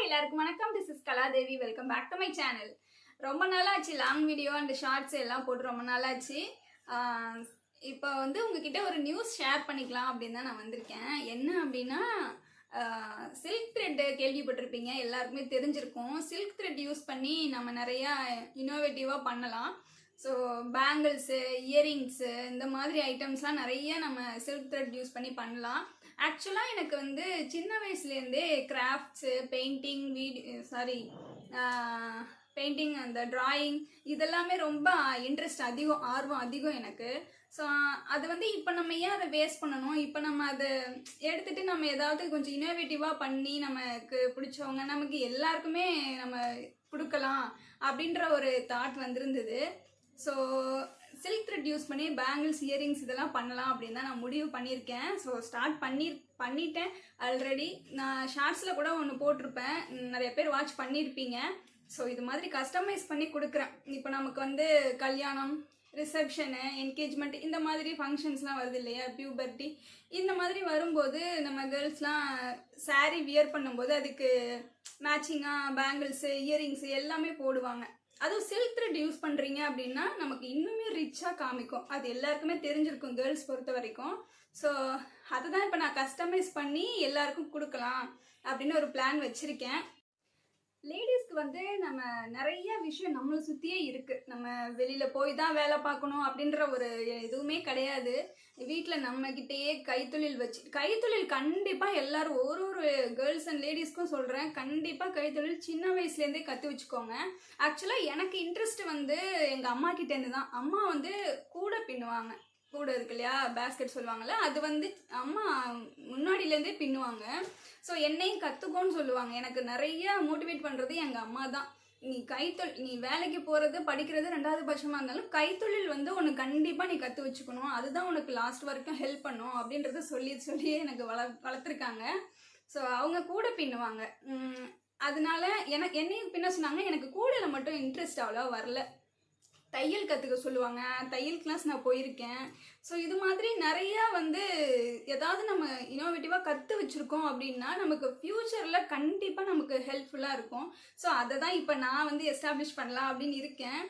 எல்லாருக்கும் வணக்கம். This is Kaladevi. Welcome back to my channel. ரொம்ப நாளாச்சு லாங் வீடியோ அண்ட் ஷார்ட்ஸ் எல்லாம் போட்டு ரொம்ப நாளாச்சு. இப்போ உங்ககிட்ட ஒரு நியூஸ் ஷேர் பண்ணிக்கலாம் அப்படின்னு தான் நான் வந்திருக்கேன். என்ன அப்படின்னா, சில்க் த்ரெட் கேள்விப்பட்டிருப்பீங்க, எல்லாருக்குமே தெரிஞ்சிருக்கும். சில்க் த்ரெட் யூஸ் பண்ணி நம்ம நிறையா இன்னோவேட்டிவாக பண்ணலாம். ஸோ பேங்கிள்ஸு, இயரிங்ஸு, இந்த மாதிரி ஐட்டம்ஸ்லாம் நிறைய நம்ம சில்க் த்ரெட் யூஸ் பண்ணி பண்ணலாம். ஆக்சுவலாக எனக்கு சின்ன வயசுலேருந்தே கிராஃப்ட்ஸு, பெயிண்டிங், அந்த ட்ராயிங் இதெல்லாமே ரொம்ப இன்ட்ரெஸ்ட் அதிகம், ஆர்வம் அதிகம் எனக்கு. ஸோ அது இப்போ நம்ம ஏன் அதை வேஸ்ட் பண்ணணும்? இப்போ நம்ம அதை எடுத்துகிட்டு நம்ம ஏதாவது கொஞ்சம் இன்னோவேட்டிவாக பண்ணி நமக்கு பிடிச்சவங்க, நமக்கு எல்லாருக்குமே நம்ம கொடுக்கலாம் அப்படின்ற ஒரு தாட் வந்திருந்தது. ஸோ சில்க் த்ரெட் யூஸ் பண்ணி பேங்கிள்ஸ், இயரிங்ஸ் இதெல்லாம் பண்ணலாம் அப்படின்னு தான் நான் முடிவு பண்ணியிருக்கேன். ஸோ ஸ்டார்ட் பண்ணிட்டேன் ஆல்ரெடி. நான் ஷார்ட்ஸில் கூட ஒன்று போட்டிருப்பேன், நிறைய பேர் வாட்ச் பண்ணியிருப்பீங்க. ஸோ இது மாதிரி கஸ்டமைஸ் பண்ணி கொடுக்குறேன். இப்போ நமக்கு கல்யாணம், ரிசப்ஷனு, என்கேஜ்மெண்ட் இந்த மாதிரி ஃபங்க்ஷன்ஸ்லாம் வருது இல்லையா, பியூபர்ட்டி இந்த மாதிரி வரும்போது நம்ம கேர்ள்ஸ்லாம் சாரீ வியர் பண்ணும்போது அதுக்கு மேட்சிங்காக பேங்கிள்ஸு, இயரிங்ஸு எல்லாமே போடுவாங்க. அதுவும் சில்க் த்ரெட் யூஸ் பண்ணுறீங்க அப்படின்னா நமக்கு இன்னுமே ரிச்சாக காமிக்கும். அது எல்லாருக்குமே தெரிஞ்சிருக்கும் கேர்ள்ஸ் பொறுத்த வரைக்கும். ஸோ அதுதான் இப்போ நான் கஸ்டமைஸ் பண்ணி எல்லாருக்கும் கொடுக்கலாம் அப்படின்னு ஒரு பிளான் வச்சுருக்கேன். லேடிஸ்க்கு நம்ம நிறைய விஷயம் நம்மளை சுற்றியே இருக்குது. நம்ம வெளியில் போய் தான் வேலை பார்க்கணும் அப்படின்ற ஒரு எதுவுமே கிடையாது. வீட்டில் நம்மக்கிட்டேயே கைத்தொழில் கண்டிப்பாக எல்லாரும் ஒரு கேர்ள்ஸ் அண்ட் லேடிஸ்க்கும் சொல்கிறேன், கண்டிப்பாக கைத்தொழில் சின்ன வயசுலேருந்தே கற்று வச்சுக்கோங்க. ஆக்சுவலாக எனக்கு இன்ட்ரெஸ்ட் எங்கள் அம்மா கிட்டேருந்து தான். அம்மா கூட பின்னுவாங்க, கூட இருக்கு இல்லையா பேஸ்கெட் சொல்லுவாங்கள்ல, அது அம்மா முன்னாடியிலேருந்தே பின்னுவாங்க. ஸோ என்னையும் கற்றுக்கோன்னு சொல்லுவாங்க. எனக்கு நிறைய மோட்டிவேட் பண்ணுறது எங்கள் அம்மா தான். நீ வேலைக்கு போகிறது, படிக்கிறது ரெண்டாவது பட்சமாக இருந்தாலும் கைத்தொழில் ஒன்று கண்டிப்பாக நீ கற்று வச்சுக்கணும், அதுதான் உனக்கு லாஸ்ட் வரைக்கும் ஹெல்ப் பண்ணும் அப்படின்றத சொல்லி எனக்கு வளர்த்துருக்காங்க. ஸோ அவங்க கூட பின்னுவாங்க. அதனால என்னையும் பின்ன சொன்னாங்க. எனக்கு கூடையில் மட்டும் இன்ட்ரெஸ்ட் அவ்வளோ வரல. தையல் கற்றுக்க சொல்லுவாங்க, தையல் கிளாஸ் நான் போயிருக்கேன். ஸோ இது மாதிரி நிறையா ஏதாவது நம்ம இன்னோவேட்டிவாக கற்று வச்சுருக்கோம் அப்படின்னா நமக்கு ஃப்யூச்சரில் கண்டிப்பாக நமக்கு ஹெல்ப்ஃபுல்லாக இருக்கும். ஸோ அதை தான் இப்போ நான் எஸ்டாப்ளிஷ் பண்ணலாம் அப்படின்னு இருக்கேன்.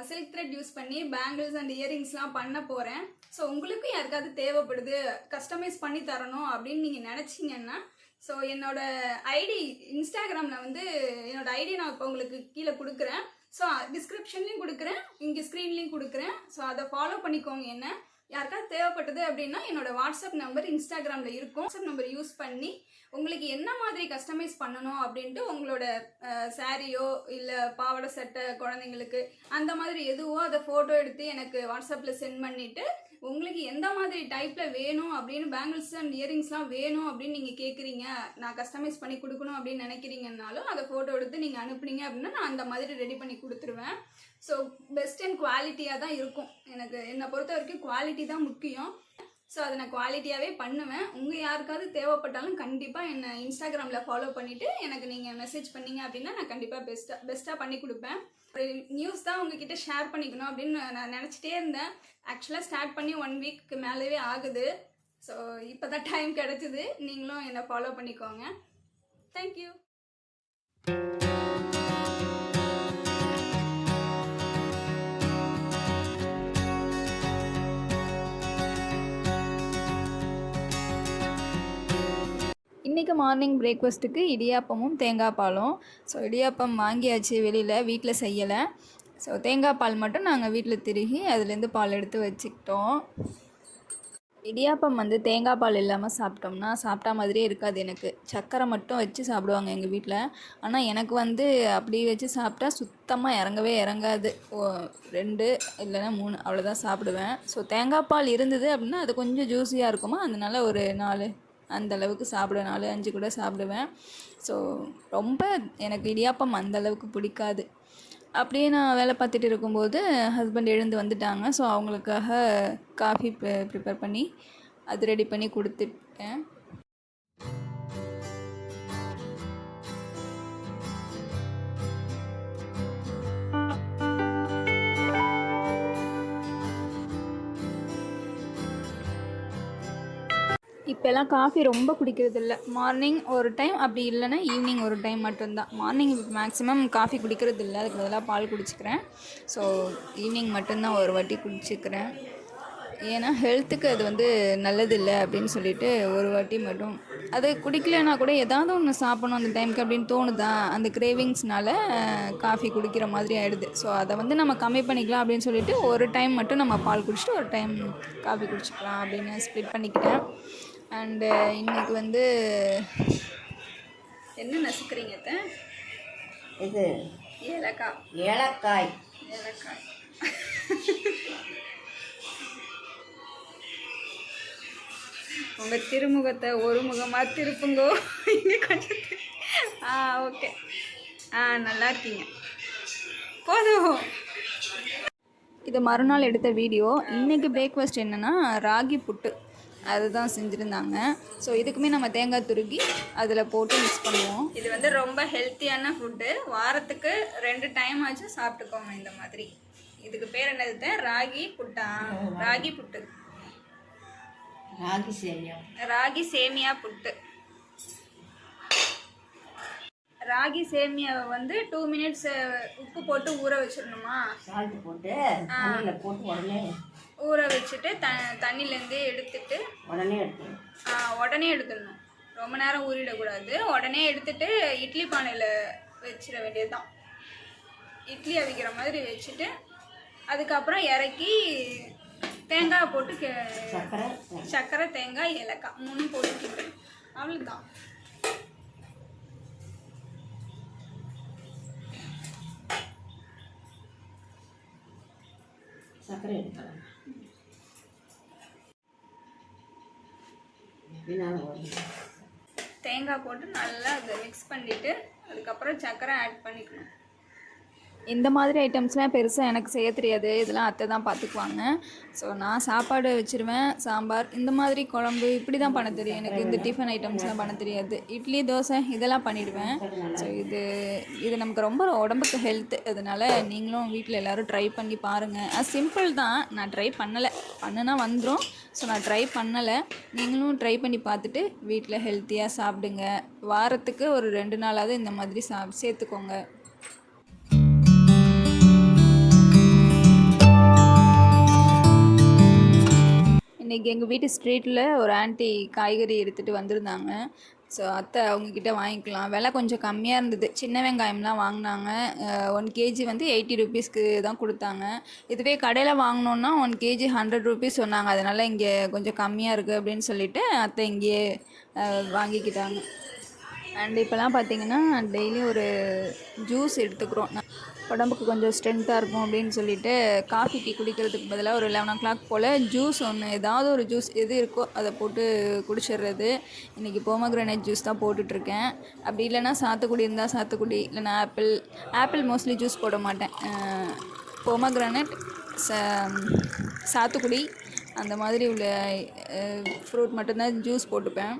சில்க் த்ரெட் யூஸ் பண்ணி பேங்கிள்ஸ் அண்ட் இயரிங்ஸ்லாம் பண்ண போகிறேன். ஸோ உங்களுக்கும் யாருக்காவது தேவைப்படுது, கஸ்டமைஸ் பண்ணி தரணும் அப்படின்னு நீங்கள் நினச்சிங்கன்னா, ஸோ என்னோட ஐடி இன்ஸ்டாகிராமில் என்னோட ஐடி நான் இப்போ உங்களுக்கு கீழே கொடுக்குறேன். ஸோ டிஸ்கிரிப்ஷன்லையும் கொடுக்குறேன், இங்கே ஸ்க்ரீன்லேயும் கொடுக்குறேன். ஸோ அதை ஃபாலோ பண்ணிக்கோங்க. என்ன யாருக்காவது தேவைப்பட்டது அப்படின்னா என்னோட வாட்ஸ்அப் நம்பர் இன்ஸ்டாகிராமில் இருக்கும். வாட்ஸ்அப் நம்பர் யூஸ் பண்ணி உங்களுக்கு என்ன மாதிரி கஸ்டமைஸ் பண்ணணும் அப்படின்ட்டு உங்களோட சாரியோ இல்லை பாவாடை சட்டை குழந்தைங்களுக்கு அந்த மாதிரி எதுவோ அதை ஃபோட்டோ எடுத்து எனக்கு வாட்ஸ்அப்பில் சென்ட் பண்ணிவிட்டு உங்களுக்கு எந்த மாதிரி டைப்பில் வேணும் அப்படின்னு, பேங்கிள்ஸ் அண்ட் இயரிங்ஸ்லாம் வேணும் அப்படின்னு நீங்கள் கேட்குறீங்க, நான் கஸ்டமைஸ் பண்ணி கொடுக்கணும் அப்படின்னு நினைக்கிறீங்கன்னாலும் அதை ஃபோட்டோ எடுத்து நீங்கள் அனுப்புனீங்க அப்படின்னா நான் அந்த மாதிரி ரெடி பண்ணி கொடுத்துருவேன். ஸோ பெஸ்ட் அண்ட் குவாலிட்டியாக தான் இருக்கும். என்னை பொறுத்த வரைக்கும் குவாலிட்டி தான் முக்கியம். ஸோ அதை நான் குவாலிட்டியாகவே பண்ணுவேன். உங்கள் யாருக்காவது தேவைப்பட்டாலும் கண்டிப்பாக என்னை இன்ஸ்டாகிராமில் ஃபாலோ பண்ணிவிட்டு எனக்கு நீங்கள் மெசேஜ் பண்ணீங்க அப்படின்னா நான் கண்டிப்பாக பெஸ்ட்டாக பண்ணி கொடுப்பேன். ஒரு நியூஸ் தான் உங்ககிட்ட ஷேர் பண்ணிக்கணும் அப்படின்னு நான் நினச்சிட்டே இருந்தேன். ஆக்சுவலாக ஸ்டார்ட் பண்ணி 1 வீக்கு மேலேவே ஆகுது. ஸோ இப்போ தான் டைம் கிடச்சிது. நீங்களும் என்னை ஃபாலோ பண்ணிக்கோங்க. தேங்க்யூ. இன்றைக்கி மார்னிங் பிரேக்ஃபாஸ்ட்டுக்கு இடியாப்பமும் தேங்காய் பாலும். ஸோ இடியாப்பம் வாங்கியாச்சு, வெளியில் வீட்டில் செய்யலை. ஸோ தேங்காய் பால் மட்டும் நாங்கள் வீட்டில் திருகி அதுலேருந்து பால் எடுத்து வச்சுக்கிட்டோம். இடியாப்பம் தேங்காய் பால் இல்லாமல் சாப்பிட்டோம்னா சாப்பிட்டா மாதிரியே இருக்காது. எனக்கு சர்க்கரை மட்டும் வச்சு சாப்பிடுவாங்க எங்கள் வீட்டில். ஆனால் எனக்கு அப்படி வச்சு சாப்பிட்டா சுத்தமாக இறங்கவே இறங்காது. 2 இல்லைன்னா 3 அவ்வளோதான் சாப்பிடுவேன். ஸோ தேங்காய் பால் இருந்தது அப்படின்னா அது கொஞ்சம் ஜூஸியாக இருக்குமா, அதனால ஒரு 4 அந்தளவுக்கு சாப்பிடுவேன், 4-5 கூட சாப்பிடுவேன். ஸோ ரொம்ப எனக்கு இடியாப்பம் அந்தளவுக்கு பிடிக்காது. அப்படியே நான் வேலை பார்த்துட்டு இருக்கும்போது ஹஸ்பண்ட் எழுந்து வந்துட்டாங்க. ஸோ அவங்களுக்காக காஃபி ப்ரிப்பேர் பண்ணி அது ரெடி பண்ணி கொடுத்துருக்கேன். இப்போல்லாம் காஃபி ரொம்ப குடிக்கிறது இல்லை. மார்னிங் ஒரு டைம், அப்படி இல்லைன்னா ஈவினிங் ஒரு டைம் மட்டும்தான். மார்னிங் மேக்ஸிமம் காஃபி குடிக்கிறது இல்லை, அதுக்கு பதிலாக பால் குடிச்சிக்கிறேன். ஸோ ஈவினிங் மட்டும்தான் ஒரு வாட்டி குடிச்சிக்கிறேன். ஏன்னா ஹெல்த்துக்கு அது வந்து நல்லதில்லை அப்படின்னு சொல்லிட்டு ஒரு வாட்டி மட்டும். அது குடிக்கலைன்னா கூட ஏதாவது ஒன்று சாப்பிடணும் அந்த டைமுக்கு அப்படின்னு தோணுதா, அந்த கிரேவிங்ஸ்னால காஃபி குடிக்கிற மாதிரி ஆகிடுது. ஸோ அதை வந்து நம்ம கம்மி பண்ணிக்கலாம் அப்படின்னு சொல்லிட்டு ஒரு டைம் மட்டும் நம்ம பால் குடிச்சிட்டு ஒரு டைம் காஃபி குடிச்சிக்கலாம் அப்படின்னு ஸ்ப்ளிட் பண்ணிக்கிட்டேன். அண்டு இன்றைக்கி வந்து என்ன நசுக்கிறீங்க அத்தை? இது ஏலக்காய். ஏலக்காய். ஏலக்காய். உங்கள் திருமுகத்தை ஒரு முகமாக திருப்புங்கோ. இங்கே கொஞ்சம் ஓகே. நல்லா இருக்கீங்க, போதும். இது மறுநாள் எடுத்த வீடியோ. இன்றைக்கி பிரேக்ஃபாஸ்ட் என்னென்னா ராகி புட்டு, அதுதான் செஞ்சுருந்தாங்க. ஸோ இதுக்குமே நம்ம தேங்காய் துருகி அதில் போட்டு மிக்ஸ் பண்ணுவோம். இது வந்து ரொம்ப ஹெல்த்தியான ஃபுட்டு. வாரத்துக்கு 2 டைம் ஆச்சு சாப்பிட்டுக்கோங்க இந்த மாதிரி. இதுக்கு பேர் என்னது? ராகி புட்டா? ராகி புட்டு, ராகி சேமியா. ராகி சேமியா புட்டு. ராகி சேமியாவை வந்து 2 மினிட்ஸ் உப்பு போட்டு ஊற வச்சிடணுமா? சால்ட் போட்டு தண்ணியில் போட்டு உடனே ஊற வச்சுட்டு தண்ணிலேருந்து எடுத்துட்டு உடனே எடுத்துடணும். ரொம்ப நேரம் ஊறிடக்கூடாது. உடனே எடுத்துட்டு இட்லி பானையில் வச்சிட வேண்டியதுதான். இட்லி அவிக்கிற மாதிரி வச்சுட்டு அதுக்கப்புறம் இறக்கி தேங்காய் போட்டு சர்க்கரை, தேங்காய், ஏலக்காய் 3 போட்டு அவ்வளோதான். சர்க்கரை எடுக்கலாம். தேங்காய் போட்டு நல்லா அதை மிக்ஸ் பண்ணிவிட்டு அதுக்கப்புறம் சர்க்கரை ஆட் பண்ணிக்கணும். இந்த மாதிரி ஐட்டம்ஸ்லாம் பெருசாக எனக்கு செய்ய தெரியாது, இதெல்லாம் அத்தை தான் பார்த்துக்குவாங்க. ஸோ நான் சாப்பாடு வச்சுருவேன், சாம்பார், இந்த மாதிரி குழம்பு இப்படி தான் பண்ண தெரியும் எனக்கு. இந்த டிஃபன் ஐட்டம்ஸ்லாம் பண்ண தெரியாது. இட்லி, தோசை இதெல்லாம் பண்ணிவிடுவேன். ஸோ இது நமக்கு ரொம்ப உடம்புக்கு ஹெல்த்து. அதனால் நீங்களும் வீட்டில் எல்லோரும் ட்ரை பண்ணி பாருங்கள். அது சிம்பிள் தான், நான் ட்ரை பண்ணலை, பண்ணுனா வந்துடும். ஸோ நான் ட்ரை பண்ணலை. நீங்களும் ட்ரை பண்ணி பார்த்துட்டு வீட்டில் ஹெல்த்தியாக சாப்பிடுங்க. வாரத்துக்கு ஒரு 2 நாளாவது இந்த மாதிரி சேர்த்துக்கோங்க. இன்றைக்கி எங்கள் வீட்டு ஸ்ட்ரீட்டில் ஒரு ஆண்டி காய்கறி எடுத்துகிட்டு வந்திருந்தாங்க. ஸோ அத்தை அவங்கக்கிட்ட வாங்கிக்கலாம், விலை கொஞ்சம் கம்மியாக இருந்தது. சின்ன வெங்காயம்லாம் வாங்கினாங்க. 1 கேஜி வந்து 80 ருபீஸ்க்கு தான் கொடுத்தாங்க. இதுவே கடையில் வாங்கினோன்னா 1 கேஜி 100 ருபீஸ் சொன்னாங்க. அதனால் இங்கே கொஞ்சம் கம்மியாக இருக்குது அப்படின்னு சொல்லிவிட்டு அத்தை இங்கேயே வாங்கிக்கிட்டாங்க. அண்ட் இப்போலாம் பார்த்திங்கன்னா டெய்லி ஒரு ஜூஸ் எடுத்துக்கிறோம். உடம்புக்கு கொஞ்சம் ஸ்ட்ரென்த்தாக இருக்கும் அப்படின்னு சொல்லிட்டு காஃபி, டீ குடிக்கிறதுக்கு பதிலாக ஒரு 11 o'clock போல் ஜூஸ் ஒன்று, ஏதாவது ஒரு ஜூஸ் எது இருக்கோ அதை போட்டு குடிச்சிடுறது. இன்றைக்கி போமக்ரானேட் ஜூஸ் தான் போட்டுட்ருக்கேன். அப்படி இல்லைன்னா சாத்துக்குடி இருந்தால் சாத்துக்குடி, இல்லைன்னா ஆப்பிள் மோஸ்ட்லி ஜூஸ் போட மாட்டேன். போமக்ரானேட், சாத்துக்குடி அந்த மாதிரி உள்ள ஃப்ரூட் மட்டும்தான் ஜூஸ் போட்டுப்பேன்.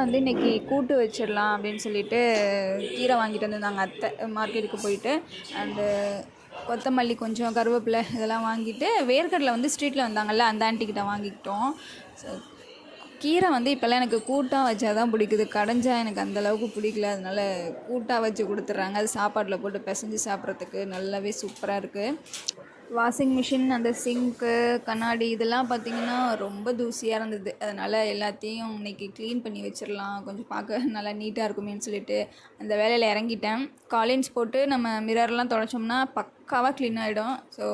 வந்து இன்றைக்கி கூட்டு வச்சிடலாம் அப்படின்னு சொல்லிட்டு கீரை வாங்கிட்டு வந்திருந்தாங்க அத்தை மார்க்கெட்டுக்கு போயிட்டு. அண்டு கொத்தமல்லி, கொஞ்சம் கருவேப்பிலை இதெல்லாம் வாங்கிட்டு, வேர்க்கடலை வந்து ஸ்ட்ரீட்டில் வந்தாங்கள்ல அந்த ஆண்டிக்கிட்ட வாங்கிக்கிட்டோம். ஸோ கீரை வந்து இப்போல்லாம் எனக்கு கூட்டாக வச்சா தான் பிடிக்குது, கடைஞ்சா எனக்கு அந்தளவுக்கு பிடிக்கல. அதனால் கூட்டாக வச்சு கொடுத்துட்றாங்க. அது சாப்பாட்டில் போட்டு பிசைஞ்சு சாப்பிட்றதுக்கு நல்லாவே சூப்பராக இருக்குது. வாஷிங் மிஷின், அந்த சிங்க்கு, கண்ணாடி இதெல்லாம் பார்த்திங்கன்னா ரொம்ப தூசியாக இருந்தது. அதனால் எல்லாத்தையும் இன்றைக்கி க்ளீன் பண்ணி வச்சிடலாம், கொஞ்சம் பார்க்க நல்லா நீட்டாக இருக்குமேன்னு சொல்லிட்டு அந்த வேலையில் இறங்கிட்டேன். காலின்ஸ் போட்டு நம்ம மிரர்லாம் துடைச்சோம்னா பக்காவாக க்ளீன் ஆகிடும். ஸோ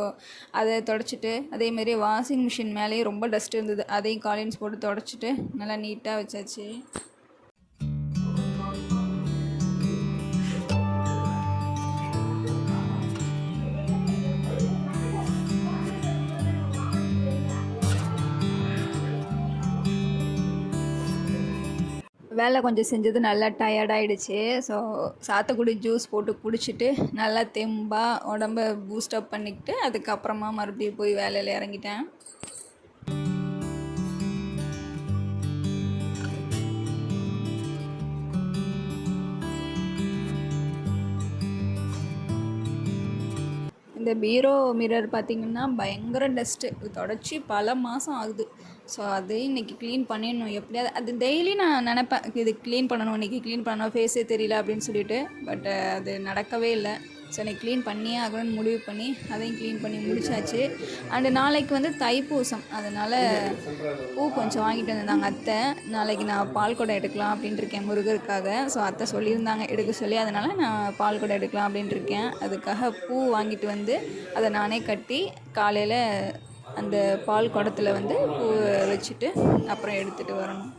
அதை துடைச்சிட்டு, அதேமாரி வாஷிங் மிஷின் மேலேயும் ரொம்ப டஸ்ட் இருந்தது, அதையும் காலின்ஸ் போட்டு துடைச்சிட்டு நல்லா நீட்டாக வச்சாச்சு. வேலை கொஞ்சம் செஞ்சது நல்லா டயர்டாகிடுச்சு. ஸோ சாத்துக்குடி ஜூஸ் போட்டு குடிச்சிட்டு நல்லா தெம்பாக உடம்ப பூஸ்டப் பண்ணிக்கிட்டு அதுக்கப்புறமா மறுபடியும் போய் வேலையில் இறங்கிட்டேன். இந்த பீரோ மிரர் பார்த்திங்கன்னா பயங்கர டஸ்ட்டு, தொடச்சி பல மாதம் ஆகுது. ஸோ அது இன்றைக்கி க்ளீன் பண்ணிடணும் எப்படியாவது. அது டெய்லி நான் நினப்பேன் இது க்ளீன் பண்ணணும், இன்றைக்கி க்ளீன் பண்ணணும், ஃபேஸே தெரியல அப்படின்னு சொல்லிட்டு. பட் அது நடக்கவே இல்லை. ஸோ இன்றைக்கி க்ளீன் பண்ணியே ஆகணும்னு முடிவு பண்ணி அதையும் க்ளீன் பண்ணி முடிச்சாச்சு. அண்டு நாளைக்கு வந்து தைப்பூசம், அதனால் பூ கொஞ்சம் வாங்கிட்டு வந்திருந்தாங்க அத்தை. நாளைக்கு நான் பால் குடம் எடுக்கலாம் அப்படின்ட்டு இருக்கேன் முருகருக்காக. ஸோ அத்தை சொல்லியிருந்தாங்க எடுக்க சொல்லி, அதனால் நான் பால் குடம் எடுக்கலாம் அப்படின்ட்டு இருக்கேன். அதுக்காக பூ வாங்கிட்டு வந்து அதை நானே கட்டி காலையில் அந்த பால் குடத்தில் வந்து பூ வச்சுட்டு அப்புறம் எடுத்துகிட்டு வரணும்.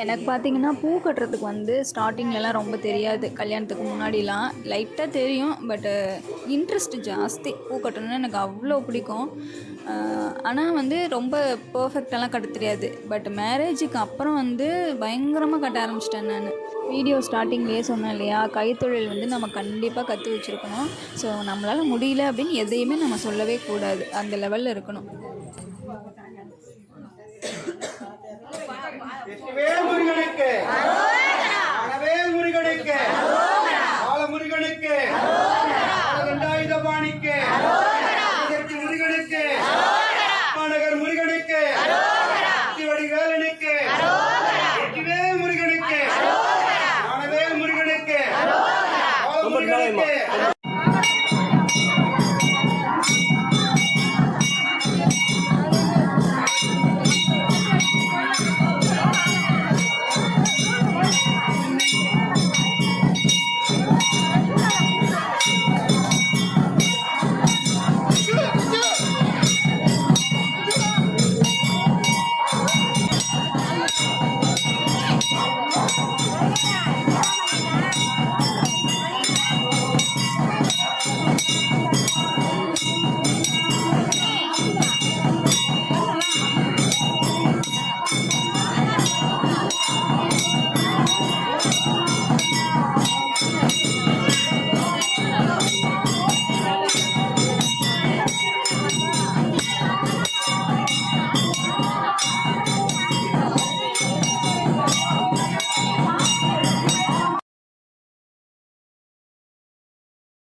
எனக்கு பார்த்திங்கன்னா பூ கட்டுறதுக்கு வந்து ஸ்டார்டிங்லலாம் ரொம்ப தெரியாது. கல்யாணத்துக்கு முன்னாடிலாம் லைட்டாக தெரியும், பட்டு இன்ட்ரெஸ்ட் ஜாஸ்தி. பூ கட்டணும்னா எனக்கு அவ்வளோ பிடிக்கும். ஆனால் வந்து ரொம்ப பர்ஃபெக்டெல்லாம் கட்ட தெரியாது. பட் மேரேஜுக்கு அப்புறம் வந்து பயங்கரமாக கட்ட ஆரம்பிச்சிட்டேன் நான். வீடியோ ஸ்டார்டிங்லேயே சொன்னேன் இல்லையா, கைத்தொழில் வந்து நம்ம கண்டிப்பாக கற்று வச்சுருக்கணும். ஸோ நம்மளால் முடியல அப்படின்னு எதையுமே நம்ம சொல்லவே கூடாது, அந்த லெவலில் இருக்கணும். முருகனுக்கு